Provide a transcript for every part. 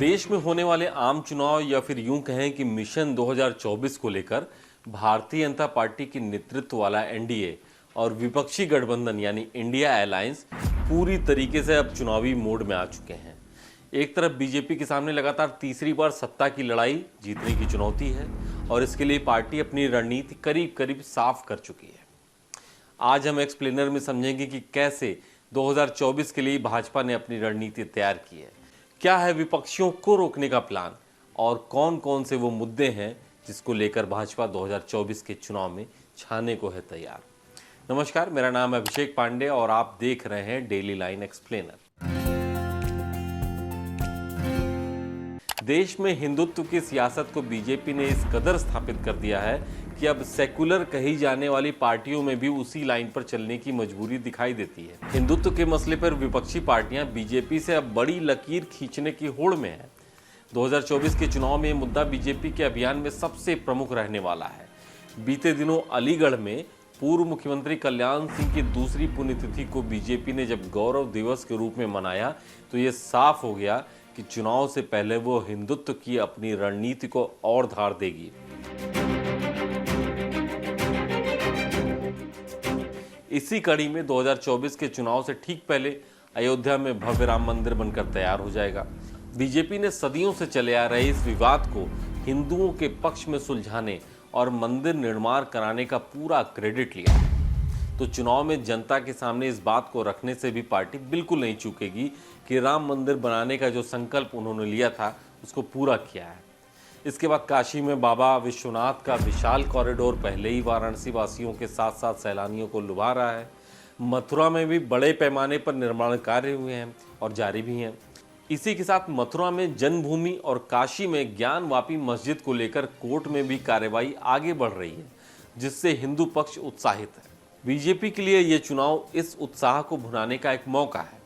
देश में होने वाले आम चुनाव या फिर यूं कहें कि मिशन 2024 को लेकर भारतीय जनता पार्टी के नेतृत्व वाला एनडीए और विपक्षी गठबंधन यानी इंडिया अलायंस पूरी तरीके से अब चुनावी मोड में आ चुके हैं। एक तरफ बीजेपी के सामने लगातार तीसरी बार सत्ता की लड़ाई जीतने की चुनौती है और इसके लिए पार्टी अपनी रणनीति करीब करीब साफ कर चुकी है। आज हम एक्सप्लेनर में समझेंगे कि कैसे 2024 के लिए भाजपा ने अपनी रणनीति तैयार की है, क्या है विपक्षियों को रोकने का प्लान और कौन कौन से वो मुद्दे हैं जिसको लेकर भाजपा 2024 के चुनाव में छाने को है तैयार। नमस्कार, मेरा नाम है अभिषेक पांडे और आप देख रहे हैं डेली लाइन एक्सप्लेनर। देश में हिंदुत्व की सियासत को बीजेपी ने इस कदर स्थापित कर दिया है कि अब सेकुलर कही जाने वाली पार्टियों में भी उसी लाइन पर चलने की मजबूरी दिखाई देती है। हिंदुत्व के मसले पर विपक्षी पार्टियां बीजेपी से अब बड़ी लकीर खींचने की होड़ में है। 2024 के चुनाव में यह मुद्दा बीजेपी के अभियान में सबसे प्रमुख रहने वाला है। बीते दिनों अलीगढ़ में पूर्व मुख्यमंत्री कल्याण सिंह की दूसरी पुण्यतिथि को बीजेपी ने जब गौरव दिवस के रूप में मनाया तो ये साफ हो गया कि चुनाव से पहले वो हिंदुत्व की अपनी रणनीति को और धार देगी। इसी कड़ी में 2024 के चुनाव से ठीक पहले अयोध्या में भव्य राम मंदिर बनकर तैयार हो जाएगा। बीजेपी ने सदियों से चले आ रहे इस विवाद को हिंदुओं के पक्ष में सुलझाने और मंदिर निर्माण कराने का पूरा क्रेडिट लिया है। तो चुनाव में जनता के सामने इस बात को रखने से भी पार्टी बिल्कुल नहीं चूकेगी कि राम मंदिर बनाने का जो संकल्प उन्होंने लिया था उसको पूरा किया है। इसके बाद काशी में बाबा विश्वनाथ का विशाल कॉरिडोर पहले ही वाराणसी वासियों के साथ साथ सैलानियों को लुभा रहा है। मथुरा में भी बड़े पैमाने पर निर्माण कार्य हुए हैं और जारी भी हैं। इसी के साथ मथुरा में जन्मभूमि और काशी में ज्ञानवापी मस्जिद को लेकर कोर्ट में भी कार्रवाई आगे बढ़ रही है, जिससे हिंदू पक्ष उत्साहित है। बीजेपी के लिए ये चुनाव इस उत्साह को भुनाने का एक मौका है।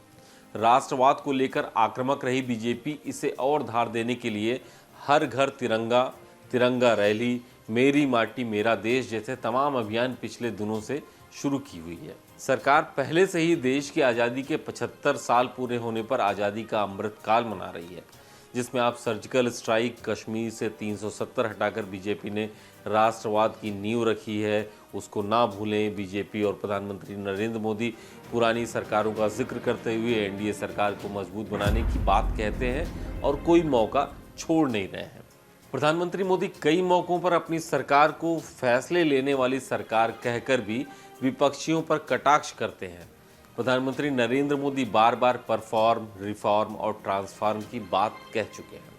राष्ट्रवाद को लेकर आक्रामक रही बीजेपी इसे और धार देने के लिए हर घर तिरंगा, तिरंगा रैली, मेरी माटी मेरा देश जैसे तमाम अभियान पिछले दिनों से शुरू की हुई है। सरकार पहले से ही देश की आज़ादी के 75 साल पूरे होने पर आज़ादी का अमृत काल मना रही है, जिसमें आप सर्जिकल स्ट्राइक, कश्मीर से 370 हटाकर बीजेपी ने राष्ट्रवाद की नींव रखी है, उसको ना भूलें। बीजेपी और प्रधानमंत्री नरेंद्र मोदी पुरानी सरकारों का जिक्र करते हुए एनडीए सरकार को मजबूत बनाने की बात कहते हैं और कोई मौका छोड़ नहीं रहे हैं। प्रधानमंत्री मोदी कई मौकों पर अपनी सरकार को फैसले लेने वाली सरकार कहकर भी विपक्षियों पर कटाक्ष करते हैं। प्रधानमंत्री नरेंद्र मोदी बार बार परफॉर्म, रिफॉर्म और ट्रांसफॉर्म की बात कह चुके हैं।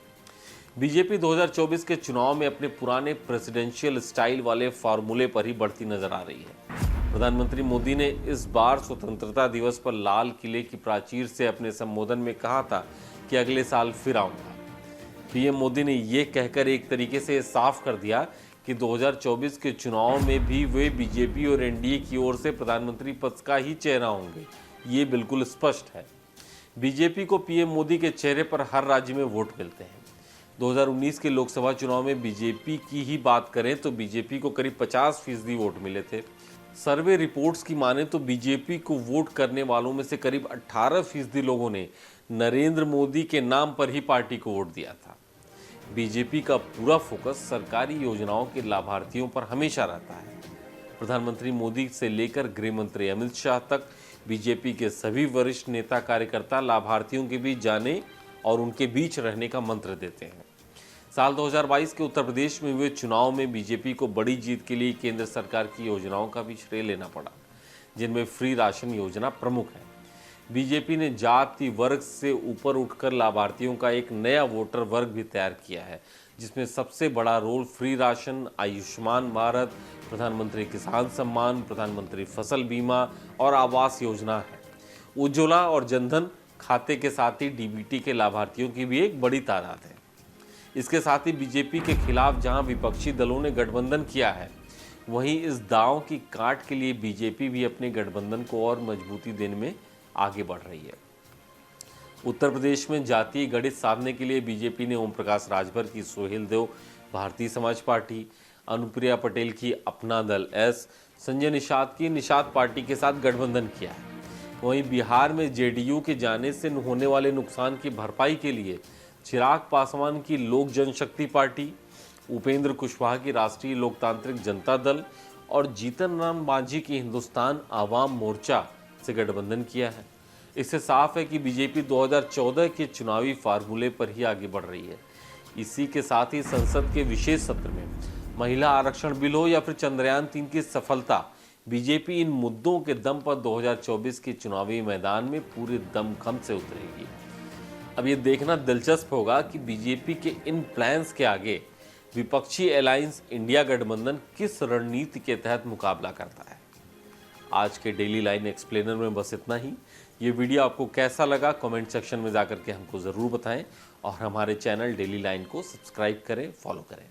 बीजेपी 2024 के चुनाव में अपने पुराने प्रेसिडेंशियल स्टाइल वाले फॉर्मूले पर ही बढ़ती नजर आ रही है। प्रधानमंत्री मोदी ने इस बार स्वतंत्रता दिवस पर लाल किले की प्राचीर से अपने संबोधन में कहा था कि अगले साल फिर आऊंगा। पीएम मोदी ने ये कहकर एक तरीके से साफ कर दिया कि 2024 के चुनाव में भी वे बीजेपी और एनडीए की ओर से प्रधानमंत्री पद का ही चेहरा होंगे। ये बिल्कुल स्पष्ट है। बीजेपी को पीएम मोदी के चेहरे पर हर राज्य में वोट मिलते हैं। 2019 के लोकसभा चुनाव में बीजेपी की ही बात करें तो बीजेपी को करीब 50% वोट मिले थे। सर्वे रिपोर्ट्स की माने तो बीजेपी को वोट करने वालों में से करीब 18% लोगों ने नरेंद्र मोदी के नाम पर ही पार्टी को वोट दिया था। बीजेपी का पूरा फोकस सरकारी योजनाओं के लाभार्थियों पर हमेशा रहता है। प्रधानमंत्री मोदी से लेकर गृह मंत्री अमित शाह तक बीजेपी के सभी वरिष्ठ नेता कार्यकर्ता लाभार्थियों के बीच जाने और उनके बीच रहने का मंत्र देते हैं। साल 2022 के उत्तर प्रदेश में हुए चुनाव में बीजेपी को बड़ी जीत के लिए केंद्र सरकार की योजनाओं का भी श्रेय लेना पड़ा, जिनमें फ्री राशन योजना प्रमुख है। बीजेपी ने जाति वर्ग से ऊपर उठकर लाभार्थियों का एक नया वोटर वर्ग भी तैयार किया है, जिसमें सबसे बड़ा role free ration, Ayushman Bharat, Pradhan Mantri Kisan सम्मान, प्रधानमंत्री फसल बीमा और आवास योजना है। उज्ज्वला और जनधन खाते के साथ ही डीबीटी के लाभार्थियों की भी एक बड़ी तादाद है। इसके साथ ही बीजेपी के खिलाफ जहां विपक्षी दलों ने गठबंधन किया है, वहीं इस दांव की काट के लिए बीजेपी भी अपने गठबंधन को और मजबूती देने में आगे बढ़ रही है। उत्तर प्रदेश में जातीय गणित साधने के लिए बीजेपी ने ओम प्रकाश राजभर की सोहेल देव भारतीय समाज पार्टी, अनुप्रिया पटेल की अपना दल एस, संजय निषाद की निषाद पार्टी के साथ गठबंधन किया है। वहीं बिहार में जेडीयू के जाने से होने वाले नुकसान की भरपाई के लिए चिराग पासवान की लोक जनशक्ति पार्टी, उपेंद्र कुशवाहा की राष्ट्रीय लोकतांत्रिक जनता दल और जीतन राम मांझी की हिंदुस्तान आवाम मोर्चा से गठबंधन किया है। इससे साफ है कि बीजेपी 2014 के चुनावी फार्मूले पर ही आगे बढ़ रही है। इसी के साथ ही संसद के विशेष सत्र में महिला आरक्षण बिल हो या फिर चंद्रयान 3 की सफलता, बीजेपी इन मुद्दों के दम पर 2024 के चुनावी मैदान में पूरे दमखम से उतरेगी। अब ये देखना दिलचस्प होगा कि बीजेपी के इन प्लान्स के आगे विपक्षी अलायंस इंडिया गठबंधन किस रणनीति के तहत मुकाबला करता है। आज के डेली लाइन एक्सप्लेनर में बस इतना ही। ये वीडियो आपको कैसा लगा कमेंट सेक्शन में जाकर के हमको ज़रूर बताएं और हमारे चैनल डेली लाइन को सब्सक्राइब करें, फॉलो करें।